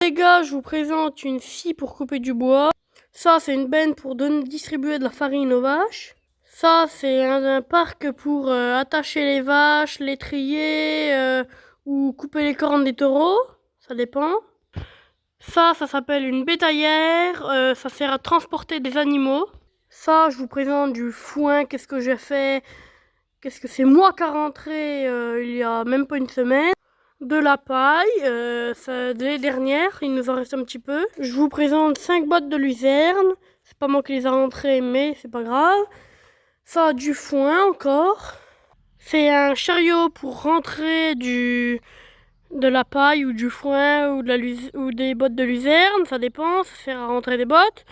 les gars, je vous présente une scie pour couper du bois. Ça, c'est une benne pour distribuer de la farine aux vaches. Ça, c'est un parc pour attacher les vaches, les trier ou couper les cornes des taureaux. Ça dépend. Ça s'appelle une bétaillère. Ça sert à transporter des animaux. Ça, je vous présente du foin. Qu'est-ce que j'ai fait? Qu'est-ce que c'est moi qui a rentré il y a même pas une semaine. De la paille, les dernières, il nous en reste un petit peu. Je vous présente 5 bottes de luzerne. C'est pas moi qui les ai rentrées, mais c'est pas grave. Ça, du foin encore. C'est un chariot pour rentrer de la paille ou du foin ou des bottes de luzerne, ça dépend, ça sert à rentrer des bottes.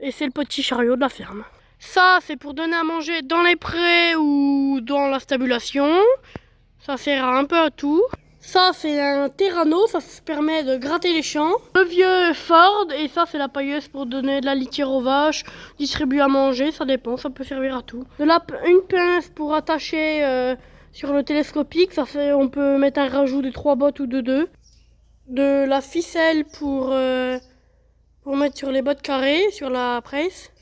Et c'est le petit chariot de la ferme. Ça, c'est pour donner à manger dans les prés ou dans la stabulation. Ça sert à un peu à tout. Ça, c'est un terrano, ça se permet de gratter les champs. Le vieux Ford, et ça, c'est la pailleuse pour donner de la litière aux vaches, distribuer à manger, ça dépend, ça peut servir à tout. Une pince pour attacher sur le télescopique, ça fait, on peut mettre un rajout de 3 bottes ou de 2. De la ficelle pour mettre sur les bottes carrées, sur la presse.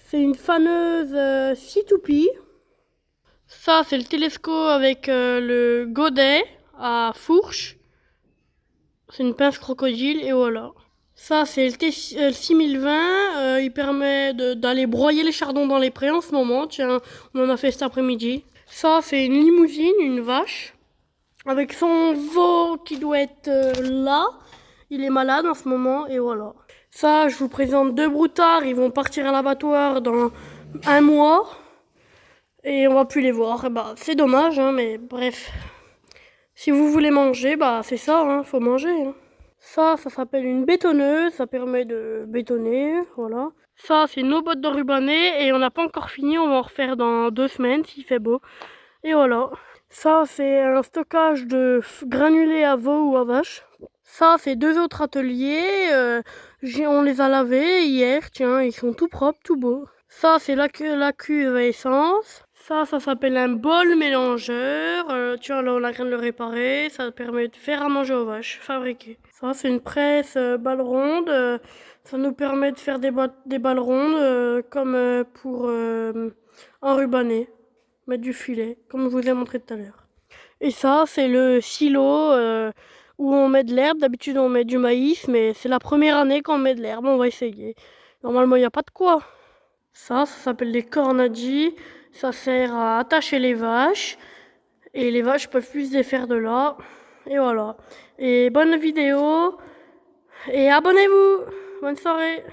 C'est une faneuse scie toupie. Ça, c'est le télescope avec le godet à fourche. C'est une pince crocodile et voilà. Ça, c'est le T6020. Il permet d'aller broyer les chardons dans les prés en ce moment. Tiens, on en a fait cet après-midi. Ça, c'est une limousine, une vache. Avec son veau qui doit être là. Il est malade en ce moment et voilà. Ça, je vous présente 2 broutards. Ils vont partir à l'abattoir dans 1 mois. Et on va plus les voir. Bah, c'est dommage, hein, mais bref. Si vous voulez manger, bah c'est ça, hein, faut manger. Hein. Ça s'appelle une bétonneuse, ça permet de bétonner, voilà. Ça, c'est nos bottes d'enrubanné et on n'a pas encore fini, on va en refaire dans 2 semaines s'il fait beau. Et voilà. Ça, c'est un stockage de granulés à veau ou à vache. Ça, c'est 2 autres ateliers, on les a lavés hier, tiens, ils sont tout propres, tout beaux. Ça, c'est la cuve à essence. Ça s'appelle un bol mélangeur. Tu vois, là, on a rien de le réparer. Ça permet de faire à manger aux vaches, fabriquer. Ça, c'est une presse balle ronde. Ça nous permet de faire des balles rondes comme pour enrubanner. Mettre du filet, comme je vous ai montré tout à l'heure. Et ça, c'est le silo où on met de l'herbe. D'habitude, on met du maïs, mais c'est la première année qu'on met de l'herbe. On va essayer. Normalement, il n'y a pas de quoi. Ça s'appelle des cornadis. Ça sert à attacher les vaches. Et les vaches peuvent plus se défaire de là. Et voilà. Et bonne vidéo. Et abonnez-vous. Bonne soirée.